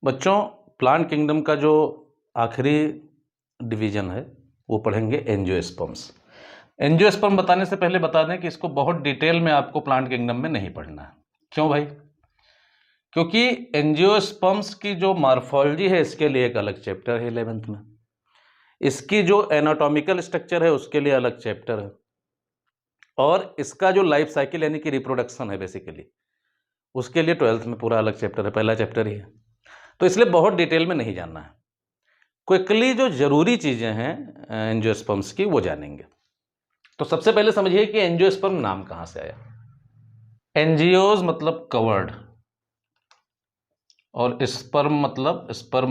बच्चों, plant kingdom का जो आखिरी डिवीजन है वो पढ़ेंगे एंजियोस्पर्म्स। एंजियोस्पर्म बताने से पहले बता दें कि इसको बहुत डिटेल में आपको प्लांट किंगडम में नहीं पढ़ना है। क्यों भाई? क्योंकि एंजियोस्पर्म्स की जो मॉर्फोलॉजी है इसके लिए एक अलग चैप्टर है 11th में, इसकी जो एनाटॉमिकल स्ट्रक्चर है उसके लिए अलग चैप्टर है, और इसका जो लाइफ साइकिल यानी कि रिप्रोडक्शन है बेसिकली उसके लिए 12th में पूरा अलग चैप्टर है, पहला चैप्टर ही है। तो इसलिए बहुत डिटेल में नहीं जानना है, क्विकली जो जरूरी चीजें हैं एंजियोस्पर्म्स की वो जानेंगे। तो सबसे पहले समझिए कि एंजियोस्पर्म नाम कहां से आया। एंजियोज मतलब कवर्ड, और स्पर्म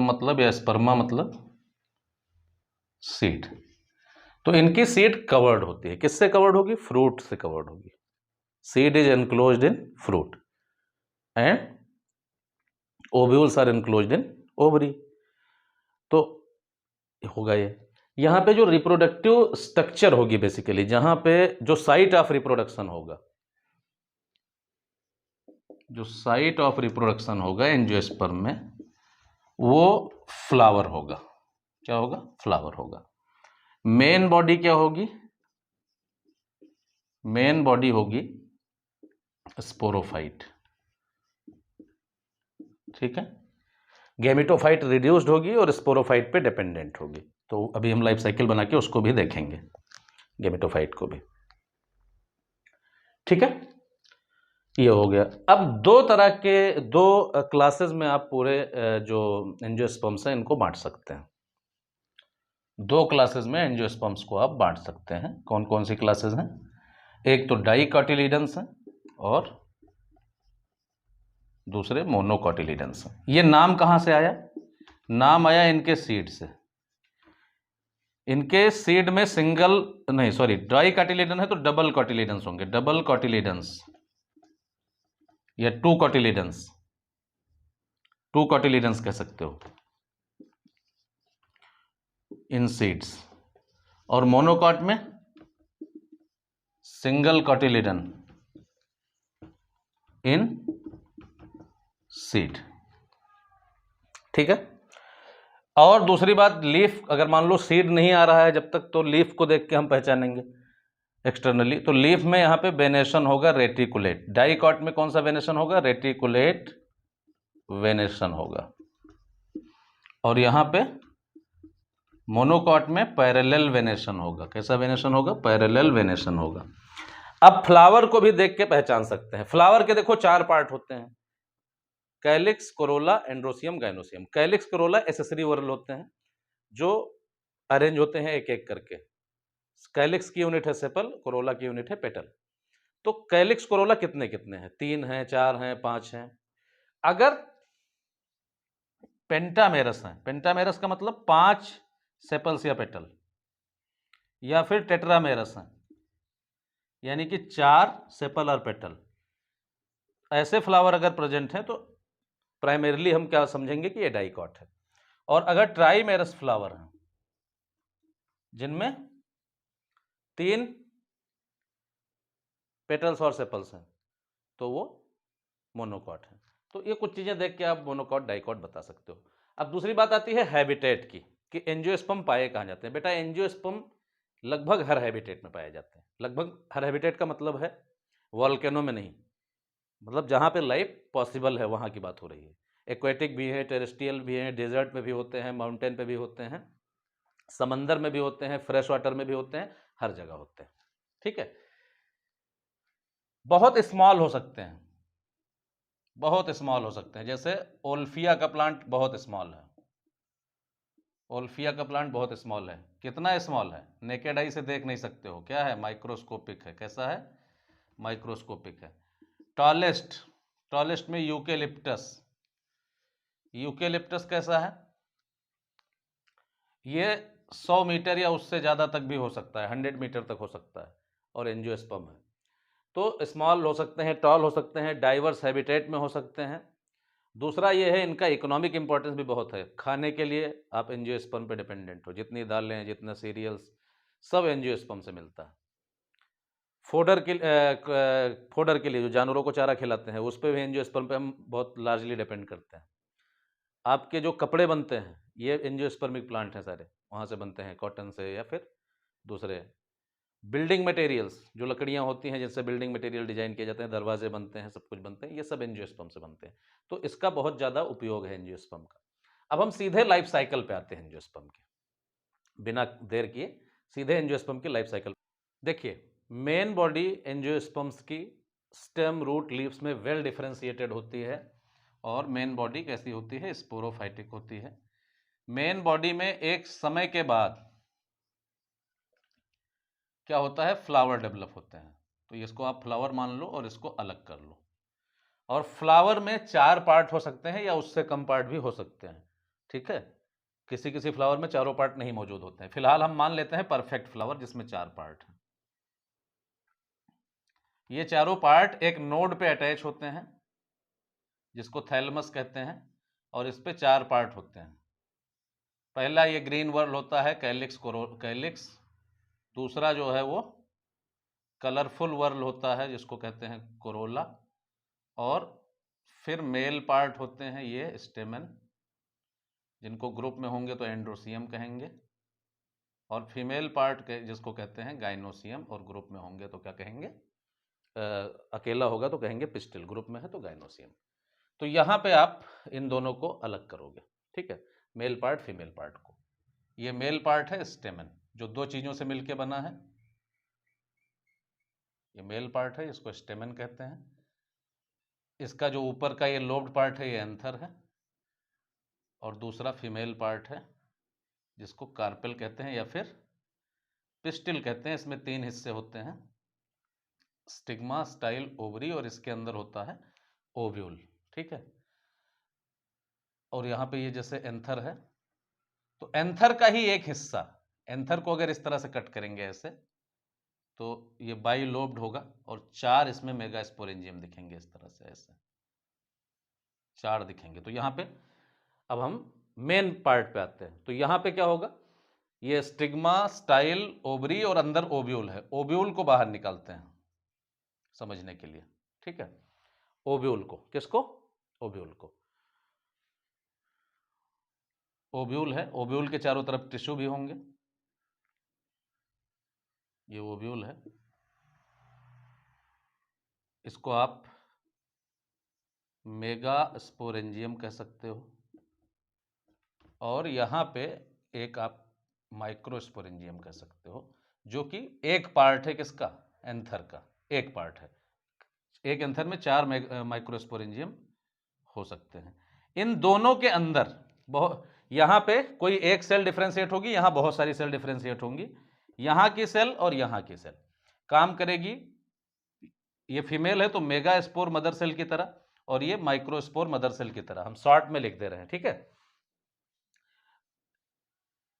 मतलब या स्पर्मा मतलब सीड। तो इनकी सीड कवर्ड होती है। किससे कवर्ड होगी? फ्रूट से कवर्ड होगी। Seed is enclosed in fruit and ovules are enclosed in ovary. तो होगा ये। यहां पे जो रिप्रोडक्टिव स्ट्रक्चर होगी बेसिकली, जहां पे जो साइट ऑफ रिप्रोडक्शन होगा, जो साइट ऑफ रिप्रोडक्शन होगा एंजियोस्पर्म में, वो फ्लावर होगा। क्या होगा? फ्लावर होगा। मेन बॉडी क्या होगी? मेन बॉडी होगी स्पोरोफाइट। ठीक है, गैमेटोफाइट रिड्यूस्ड होगी और स्पोरोफाइट पे डिपेंडेंट होगी। तो अभी हम लाइफ साइकिल बना के उसको भी देखेंगे, गैमेटोफाइट को भी। ठीक है, ये हो गया। अब दो क्लासेस में आप पूरे जो एंजियोस्पर्म्स हैं इनको बांट सकते हैं। दो क्लासेस में एंजियोस्पर्म्स को आप बांट सकते हैं। कौन कौन सी क्लासेस हैं? एक तो डाइकोटिलीडन्स हैं और दूसरे मोनोकोटिलीडन्स हैं। ये नाम कहां से आया? नाम आया इनके सीड से। इनके सीड में डाइकोटिलीडन है तो डबल कोटिलीडन्स होंगे। डबल कोटिलीडन्स या टू कोटिलीडन्स कह सकते हो इन सीड्स। और मोनोकॉट में सिंगल कोटिलीडन इन सीड। ठीक है। और दूसरी बात, लीफ, अगर मान लो सीड नहीं आ रहा है जब तक, तो लीफ को देख के हम पहचानेंगे एक्सटर्नली। तो लीफ में यहां पे वेनेशन होगा रेटिकुलेट। डाइकॉट में कौन सा वेनेशन होगा? रेटिकुलेट वेनेशन होगा। और यहां पे मोनोकॉट में पैरेलल वेनेशन होगा। कैसा वेनेशन होगा? पैरेलल वेनेशन होगा। अब फ्लावर को भी देख के पहचान सकते हैं। फ्लावर के देखो 4 पार्ट होते हैं: calyx, corolla, androecium, gynoecium. Calyx, corolla accessory whorl होते हैं जो अरेंज होते हैं एक एक करके। कैलिक्स की यूनिट है सेपल, कोरोला की यूनिट है पेटल। तो कैलिक्स कोरोला कितने कितने हैं? 3 हैं, 4 हैं, 5 हैं। अगर पेंटामेरस है, पेंटामेरस का मतलब 5 सेपल्स या पेटल, या फिर टेट्रामेरस है यानी कि 4 सेपल और पेटल, ऐसे फ्लावर अगर प्रेजेंट हैं तो प्राइमरीली हम क्या समझेंगे कि ये डाइकॉट है। और अगर ट्राइमेरस फ्लावर हैं जिनमें 3 पेटल्स और सेपल्स हैं तो वो मोनोकॉट है। तो ये कुछ चीजें देख के आप मोनोकॉट डाइकॉट बता सकते हो। अब दूसरी बात आती है हैबिटेट की, कि एंजियोस्पर्म पाए कहां जाते हैं। बेटा, एंजियोस्पर्म लगभग हर हैबिटेट में पाए जाते हैं। लगभग हर हैबिटेट का मतलब है वॉल्केनो में नहीं, मतलब जहां पे लाइफ पॉसिबल है वहां की बात हो रही है। एक्वेटिक भी है, टेरेस्ट्रियल भी है, डेजर्ट में भी होते हैं, माउंटेन पे भी होते हैं, समंदर में भी होते हैं, फ्रेश वाटर में भी होते हैं, हर जगह होते हैं। ठीक है। बहुत स्मॉल हो सकते हैं, बहुत स्मॉल हो सकते हैं। जैसे ओल्फिया का प्लांट बहुत स्मॉल है। ओल्फिया का प्लांट बहुत स्मॉल है। कितना स्मॉल है? नेकेड आई से देख नहीं सकते हो। क्या है? माइक्रोस्कोपिक है। कैसा है? माइक्रोस्कोपिक है। टॉलेस्ट, टॉलेस्ट में यूकेलिप्टस। यूकेलिप्टस कैसा है? ये 100 मीटर या उससे ज़्यादा तक भी हो सकता है, 100 मीटर तक हो सकता है, और एंजियोस्पर्म है। तो स्मॉल हो सकते हैं, टॉल हो सकते हैं, डाइवर्स हैबिटेट में हो सकते हैं। दूसरा ये है, इनका इकोनॉमिक इंपॉर्टेंस भी बहुत है। खाने के लिए आप एंजियोस्पर्म पे डिपेंडेंट हो। जितनी दालें, जितना सीरियल्स, सब एंजियोस्पर्म से मिलता है। फोडर के लिए जो जानवरों को चारा खिलाते हैं उस पर भी एंजियोस्पर्म पे हम बहुत लार्जली डिपेंड करते हैं। आपके जो कपड़े बनते हैं ये एंजियोस्पर्मिक प्लांट हैं सारे, वहाँ से बनते हैं, कॉटन से या फिर दूसरे। बिल्डिंग मटेरियल्स, जो लकड़ियाँ होती हैं जिनसे बिल्डिंग मटेरियल डिजाइन किए जाते हैं, दरवाजे बनते हैं, सब कुछ बनते हैं, ये सब एंजियोस्पर्म से बनते हैं। तो इसका बहुत ज़्यादा उपयोग है एंजियोस्पर्म का। अब हम सीधे लाइफ साइकिल पे आते हैं एंजियोस्पर्म के, बिना देर किए सीधे एंजियोस्पर्म की लाइफ साइकिल। देखिए, मेन बॉडी एंजियोस्पर्म्स की स्टेम, रूट, लीव्स में वेल डिफरेंशिएटेड होती है। और मेन बॉडी कैसी होती है? स्पोरोफाइटिक होती है। मेन बॉडी में एक समय के बाद क्या होता है? फ्लावर डेवलप होते हैं। तो इसको आप फ्लावर मान लो और इसको अलग कर लो। और फ्लावर में 4 पार्ट हो सकते हैं या उससे कम पार्ट भी हो सकते हैं, ठीक है। किसी किसी फ्लावर में चारों पार्ट नहीं मौजूद होते हैं। फिलहाल हम मान लेते हैं परफेक्ट फ्लावर जिसमें 4 पार्ट हैं। ये चारों पार्ट एक नोड पे अटैच होते हैं जिसको थैलेमस कहते हैं, और इस पे 4 पार्ट होते हैं। पहला ये ग्रीन वर्ल होता है, कैलिक्स। दूसरा जो है वो कलरफुल वर्ल होता है जिसको कहते हैं कोरोला। और फिर मेल पार्ट होते हैं ये स्टेमन, जिनको ग्रुप में होंगे तो एंड्रोसियम कहेंगे। और फीमेल पार्ट के जिसको कहते हैं गाइनोसियम, और ग्रुप में होंगे तो क्या कहेंगे? अकेला होगा तो कहेंगे पिस्टिल, ग्रुप में है तो गाइनोसियम। तो यहाँ पे आप इन दोनों को अलग करोगे, ठीक है, मेल पार्ट फीमेल पार्ट को। ये मेल पार्ट है स्टेमन, जो 2 चीज़ों से मिलके बना है। ये मेल पार्ट है, इसको स्टेमन कहते हैं। इसका जो ऊपर का ये लोब्ड पार्ट है ये एंथर है। और दूसरा फीमेल पार्ट है जिसको कार्पेल कहते हैं या फिर पिस्टिल कहते हैं। इसमें 3 हिस्से होते हैं, स्टिग्मा, स्टाइल, ओवरी, और इसके अंदर होता है ओव्यूल, ठीक है। और यहाँ पे ये जैसे एंथर है, तो एंथर का ही एक हिस्सा, एंथर को अगर इस तरह से कट करेंगे ऐसे, तो ये बाई लोब्ड होगा और 4 इसमें मेगास्पोरेंजियम दिखेंगे इस तरह से, ऐसे 4 दिखेंगे। तो यहाँ पे अब हम मेन पार्ट पे आते हैं। तो यहाँ पे क्या होगा? ये स्टिग्मा, स्टाइल, ओवरी और अंदर ओव्यूल है। ओव्यूल को बाहर निकालते हैं समझने के लिए, ठीक है। ओव्यूल को, किसको? ओव्यूल को। ओव्यूल है, ओव्यूल के चारों तरफ टिश्यू भी होंगे। ये ओव्यूल है, इसको आप मेगास्पोरेंजियम कह सकते हो। और यहाँ पे एक आप माइक्रोस्पोरेंजियम कह सकते हो, जो कि एक पार्ट है किसका? एंथर का एक पार्ट है। एक एंथर में 4 माइक्रोस्पोरेंजियम हो सकते हैं। इन दोनों के अंदर बहुत, यहाँ पे कोई एक सेल डिफरेंशिएट होगी, यहाँ बहुत सारी सेल डिफरेंशिएट होंगी। यहाँ की सेल और यहाँ की सेल काम करेगी। ये फीमेल है तो मेगा स्पोर मदर सेल की तरह, और ये माइक्रोस्पोर मदर सेल की तरह, हम शॉर्ट में लिख दे रहे हैं, ठीक है।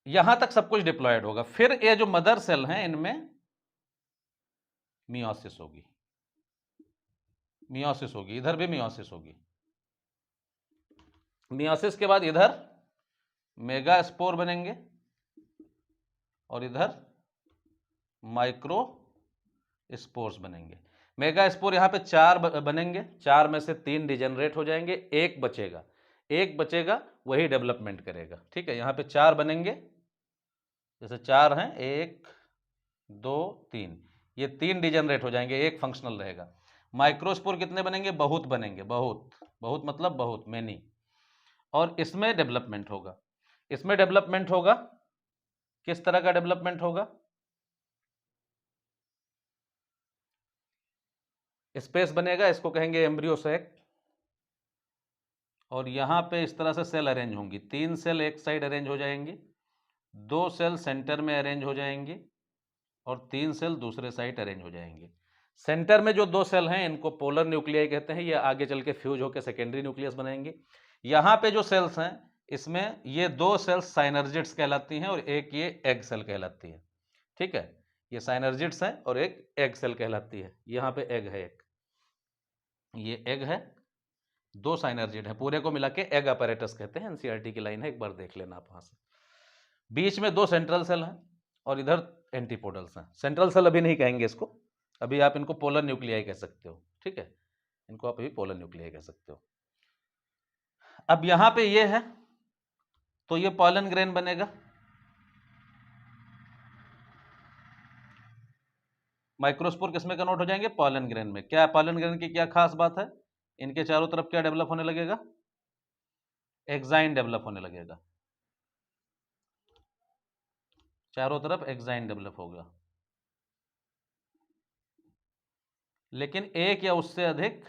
यहां तक सब कुछ डिप्लॉयड होगा। फिर ये जो मदर सेल हैं इनमें मियोसिस होगी, मियोसिस होगी, इधर भी मियोसिस होगी। मियोसिस के बाद इधर मेगा स्पोर बनेंगे और इधर माइक्रो स्पोर्स बनेंगे। मेगा स्पोर यहाँ पे 4 बनेंगे, 4 में से 3 डिजेनरेट हो जाएंगे, एक बचेगा। एक बचेगा वही डेवलपमेंट करेगा, ठीक है। यहाँ पे 4 बनेंगे, जैसे 4 हैं, 1 2 3, ये 3 डिजेनरेट हो जाएंगे, एक फंक्शनल रहेगा। माइक्रोस्पोर कितने बनेंगे? बहुत बनेंगे, बहुत बहुत मतलब बहुत, मैनी। और इसमें डेवलपमेंट होगा। इसमें डेवलपमेंट होगा, किस तरह का डेवलपमेंट होगा? स्पेस बनेगा, इसको कहेंगे एम्ब्रियो सैक। और यहाँ पे इस तरह से सेल अरेंज होंगी, 3 सेल एक साइड अरेंज हो जाएंगी, 2 सेल सेंटर में अरेंज हो जाएंगी, और 3 सेल दूसरे साइड अरेंज हो जाएंगे। सेंटर में जो 2 सेल हैं इनको पोलर न्यूक्लियाई कहते हैं, ये आगे चल के फ्यूज होकर सेकेंडरी न्यूक्लियस बनाएंगे। यहाँ पे जो सेल्स हैं इसमें ये 2 सेल्स साइनर्जिड्स कहलाती हैं और एक ये एग सेल कहलाती है, ठीक है। ये साइनर्जिड्स हैं और एक एग सेल कहलाती है। यहाँ पे एग है एक, ये एग है, 2 साइनर्जिड है, पूरे को मिला के एग अपैरेटस कहते हैं। एनसीईआरटी की लाइन है, एक बार देख लेना आप वहां से। बीच में 2 सेंट्रल सेल हैं और इधर एंटीपोडल्स हैं। सेंट्रल सेल अभी नहीं कहेंगे इसको, अभी आप इनको पोलर न्यूक्लियाई कह सकते हो, ठीक है। इनको आप अभी पोलर न्यूक्लियाई कह सकते हो। अब यहां पे ये है तो ये पॉलन ग्रेन बनेगा, माइक्रोस्पोर किसमें कन्वर्ट हो जाएंगे? पॉलन ग्रेन में। क्या पॉलन ग्रेन की क्या खास बात है? इनके चारों तरफ क्या डेवलप होने लगेगा? एक्साइन डेवलप होने लगेगा, चारों तरफ एक्साइन डेवलप होगा। लेकिन एक या उससे अधिक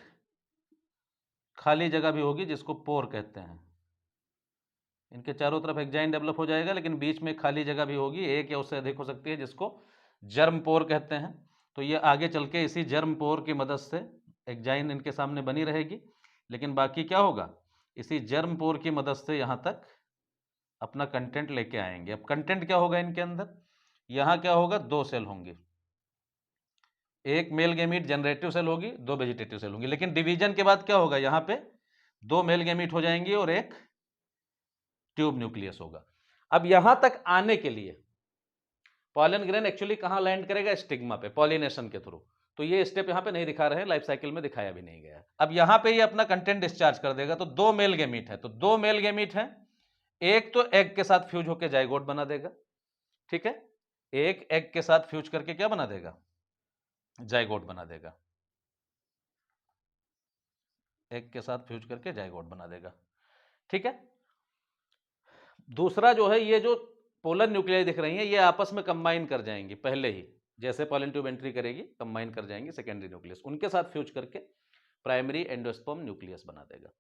खाली जगह भी होगी जिसको पोर कहते हैं। इनके चारों तरफ एक्साइन डेवलप हो जाएगा लेकिन बीच में खाली जगह भी होगी, एक या उससे अधिक हो सकती है, जिसको जर्म पोर कहते हैं। तो ये आगे चल के इसी जर्म पोर की मदद से एक्साइन इनके सामने बनी रहेगी, लेकिन बाकी क्या होगा? इसी जर्म पोर की मदद से यहां तक अपना कंटेंट लेके आएंगे। अब कंटेंट क्या होगा इनके अंदर? यहां क्या होगा? दो सेल होंगे, एक मेल गैमीट जनरेटिव सेल होगी, दो वेजिटेटिव सेल होंगी। लेकिन डिवीजन के बाद क्या होगा? यहां पे दो मेल गैमीट हो जाएंगी और एक ट्यूब न्यूक्लियस होगा। अब यहां तक आने के लिए पॉलन ग्रेन एक्चुअली कहां लैंड करेगा? स्टिग्मा पे, पॉलिनेशन के थ्रू। तो ये स्टेप यहां पे नहीं दिखा रहे हैं, लाइफ साइकिल में दिखाया भी नहीं गया। अब यहां पे ये अपना कंटेंट डिस्चार्ज कर देगा। तो दो मेल गैमीट है, तो दो मेल गैमीट है, एक तो एग के साथ फ्यूज होकर जाइगोट बना देगा, ठीक है, एक एग के साथ फ्यूज करके क्या बना देगा? जाइगोट बना देगा, एग के साथ फ्यूज करके जाइगोट बना देगा, ठीक है। दूसरा जो है, ये जो पोलर न्यूक्लियाई दिख रही हैं ये आपस में कंबाइन कर जाएंगी पहले ही, जैसे पॉलन ट्यूब एंट्री करेगी कंबाइन कर जाएंगी सेकेंडरी न्यूक्लियस, उनके साथ फ्यूज करके प्राइमरी एंडोस्पर्म न्यूक्लियस बना देगा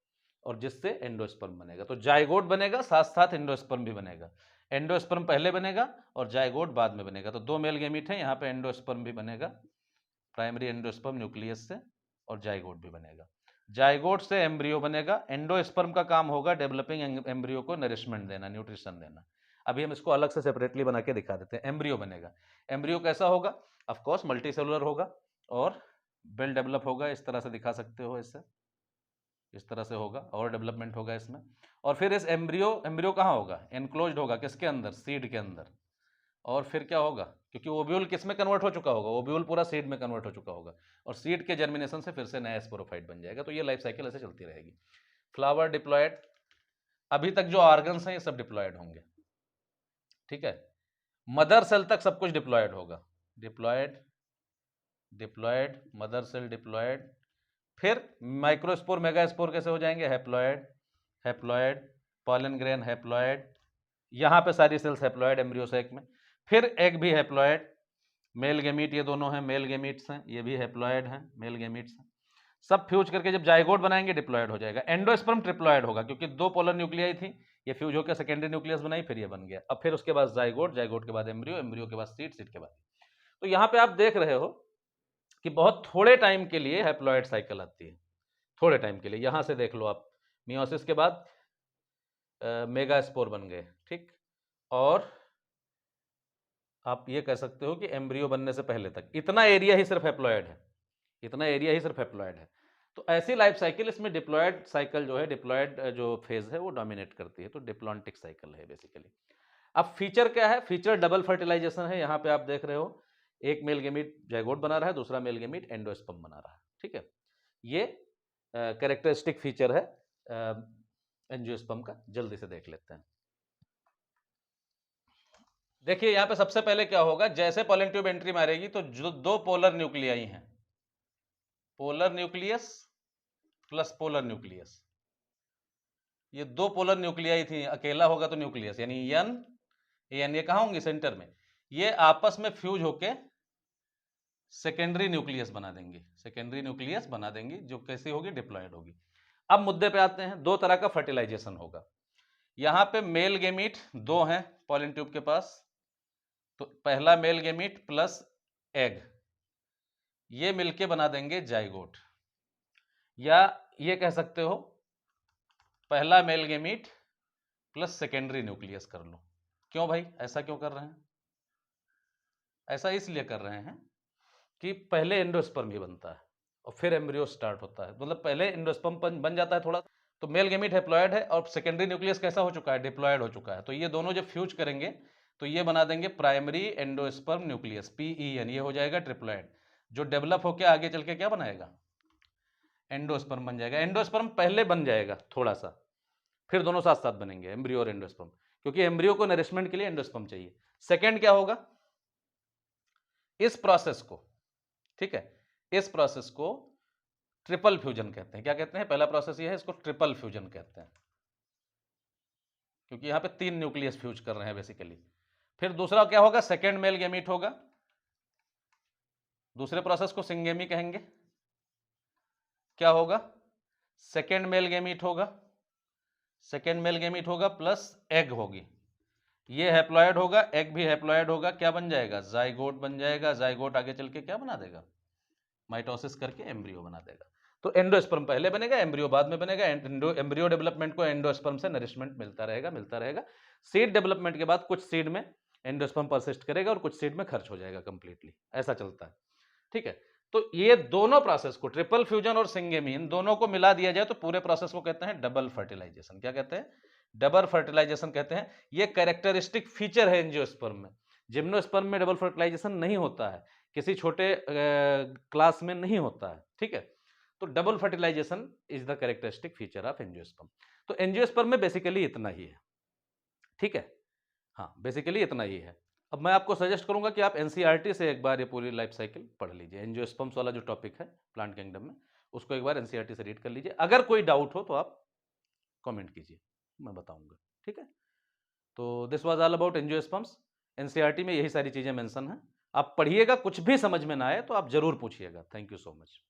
और जिससे एंडोस्पर्म बनेगा। तो जाइगोट बनेगा, साथ साथ एंडोस्पर्म भी बनेगा। एंडोस्पर्म पहले बनेगा और जाइगोट बाद में बनेगा। तो दो मेल गैमीट है, यहाँ पे एंडोस्पर्म भी बनेगा प्राइमरी एंडोस्पर्म न्यूक्लियस से, और जाइगोट भी बनेगा। जाइगोट से एम्ब्रियो बनेगा। एंडोस्पर्म का काम होगा डेवलपिंग एम्ब्रियो को नरिशमेंट देना, न्यूट्रिशन देना। अभी हम इसको अलग से सेपरेटली बना के दिखा देते हैं। एम्ब्रियो बनेगा, एम्ब्रियो कैसा होगा? ऑफ कोर्स मल्टी सेलुलर होगा और वेल डेवलप होगा। इस तरह से दिखा सकते हो, इससे इस तरह से होगा और डेवलपमेंट होगा इसमें। और फिर इस एम्ब्रियो कहाँ होगा? एनक्लोज्ड होगा, किसके अंदर? सीड के अंदर। और फिर क्या होगा? क्योंकि ओव्यूल किस में कन्वर्ट हो चुका होगा? ओव्यूल पूरा सीड में कन्वर्ट हो चुका होगा और सीड के जर्मिनेशन से फिर से नया स्पोरोफाइट बन जाएगा। तो ये लाइफ साइकिल ऐसे चलती रहेगी। फ्लावर डिप्लॉयड, अभी तक जो ऑर्गन्स हैं ये सब डिप्लॉयड होंगे, ठीक है। मदर सेल तक सब कुछ डिप्लॉयड होगा, diploid diploid, mother cell diploid. फिर माइक्रोस्पोर मेगास्पोर कैसे हो जाएंगे? Haploid haploid, pollen grain haploid, यहाँ पे सारी सेल्स हैप्लॉयड एम्ब्रियो सैक में। फिर एग भी हैप्लॉयड, मेल गैमीट ये दोनों हैं, मेल गैमीट्स हैं, ये भी हैप्लॉयड हैं, मेल गैमीट्स हैं। सब फ्यूज करके जब जाइगोट बनाएंगे डिप्लॉयड हो जाएगा। एंडोस्पर्म ट्रिप्लॉयड होगा क्योंकि दो पोलर न्यूक्लियाई थी, ये फ्यूज होकर सेकेंडरी न्यूक्लियस बनाई, फिर ये बन गया। अब फिर उसके बाद जाइगोट, जाइगोट के बाद एम्ब्रियो, एम्ब्रियो के बाद सीड, सीड के बाद। तो यहाँ पे आप देख रहे हो कि बहुत थोड़े टाइम के लिए हैप्लॉयड साइकिल आती है, थोड़े टाइम के लिए। यहां से देख लो आप, मियोसिस के बाद मेगा स्पोर बन गए, ठीक। और आप ये कह सकते हो कि एम्ब्रियो बनने से पहले तक इतना एरिया ही सिर्फ हैप्लॉयड है, इतना एरिया ही सिर्फ हैप्लॉयड है। तो ऐसी लाइफ साइकिल, इसमें डिप्लॉयड साइकिल जो है, डिप्लॉयड जो फेज है वो डोमिनेट करती है। तो डिप्लॉन्टिक साइकिल है बेसिकली। अब फीचर क्या है? फीचर डबल फर्टिलाइजेशन है। यहाँ पे आप देख रहे हो एक मेल गैमीट जाइगोट बना रहा है, दूसरा मेल गैमीट एंडोस्पर्म बना रहा है, ठीक है। ये कैरेक्टरिस्टिक फीचर है एंजियोस्पर्म का। जल्दी से देख लेते हैं। देखिए यहां पे सबसे पहले क्या होगा, जैसे पॉलन ट्यूब एंट्री मारेगी तो जो दो पोलर न्यूक्लियाई हैं, polar nucleus plus polar nucleus, ये दो पोलर न्यूक्लियाई थी, अकेला होगा तो न्यूक्लियस, यानी एन ये कहां होंगे? सेंटर में। ये आपस में फ्यूज होके सेकेंडरी न्यूक्लियस बना देंगे, सेकेंडरी न्यूक्लियस बना देंगी, जो कैसी होगी? डिप्लॉयड होगी। अब मुद्दे पे आते हैं। दो तरह का फर्टिलाइजेशन होगा। यहां पे मेल गैमीट दो हैं पॉलन ट्यूब के पास, तो पहला मेल गैमीट प्लस एग, ये मिलके बना देंगे जाइगोट। या ये कह सकते हो पहला male gamete plus secondary nucleus कर लो। क्यों भाई ऐसा क्यों कर रहे हैं? ऐसा इसलिए कर रहे हैं कि पहले एंडोस्पर्म ही बनता है और फिर एम्ब्रियो स्टार्ट होता है। मतलब पहले एंडोस्पर्म बन जाता है थोड़ा, तो मेल गैमीट हैप्लॉयड है और सेकेंडरी न्यूक्लियस कैसा हो चुका है? डिप्लॉयड हो चुका है। तो ये दोनों जब फ्यूज करेंगे तो ये बना देंगे प्राइमरी एंडोस्पर्म न्यूक्लियस, PEN, ये हो जाएगा ट्रिप्लॉयड, जो डेवलप होकर आगे चल के क्या बनाएगा? एंडोस्पर्म बन जाएगा। एंडोस्पर्म पहले बन जाएगा थोड़ा सा, फिर दोनों साथ साथ बनेंगे, एम्ब्रियो और एंडोस्पर्म, क्योंकि एम्ब्रियो को नरिशमेंट के लिए एंडोस्पर्म चाहिए। सेकेंड क्या होगा, इस प्रोसेस को, ठीक है, इस प्रोसेस को ट्रिपल फ्यूजन कहते हैं। क्या कहते हैं, पहला प्रोसेस ये है, इसको ट्रिपल फ्यूजन कहते हैं, क्योंकि यहां पे 3 न्यूक्लियस फ्यूज कर रहे हैं बेसिकली। फिर दूसरा क्या होगा, सेकेंड मेल गैमीट होगा, दूसरे प्रोसेस को सिंगेमी कहेंगे। क्या होगा, सेकेंड मेल गैमीट होगा, सेकेंड मेल गैमीट होगा प्लस एग होगी, ये हैप्लॉयड होगा, एग भी हैप्लॉयड होगा, क्या बन जाएगा, जाइगोट बन जाएगा। जाइगोट आगे चल के क्या बना देगा, माइटोसिस करके एम्ब्रियो बना देगा। तो एंडोस्पर्म पहले बनेगा, एम्ब्रियो बाद में बनेगा। एम्ब्रियो डेवलपमेंट को एंडोस्पर्म से नरिशमेंट मिलता रहेगा। सीड डेवलपमेंट के बाद कुछ सीड में एंडोस्पर्म परसिस्ट करेगा और कुछ सीड में खर्च हो जाएगा कंप्लीटली, ऐसा चलता है, ठीक है। तो ये दोनों प्रोसेस को, ट्रिपल फ्यूजन और सिंगेमी, इन दोनों को मिला दिया जाए तो पूरे प्रोसेस को कहते हैं डबल फर्टिलाइजेशन। क्या कहते हैं, डबल फर्टिलाइजेशन कहते हैं। ये कैरेक्टरिस्टिक फीचर है एंजियोस्पर्म में। जिम्नोस्पर्म में डबल फर्टिलाइजेशन नहीं होता है, किसी छोटे क्लास में नहीं होता है, ठीक है। तो double fertilization is the characteristic feature of angiosperm. तो एंजियोस्पर्म में बेसिकली इतना ही है, ठीक है, हाँ, बेसिकली इतना ही है। अब मैं आपको सजेस्ट करूंगा कि आप एनसीईआरटी से एक बार ये पूरी लाइफ साइकिल पढ़ लीजिए। एंजियोस्पर्म्स वाला जो टॉपिक है प्लांट किंगडम में, उसको एक बार एनसीईआरटी से रीड कर लीजिए। अगर कोई डाउट हो तो आप कमेंट कीजिए, मैं बताऊंगा, ठीक है। तो this was all about angiosperms. NCERT में यही सारी चीजें मेंशन हैं, आप पढ़िएगा, कुछ भी समझ में ना आए तो आप जरूर पूछिएगा। Thank you so much.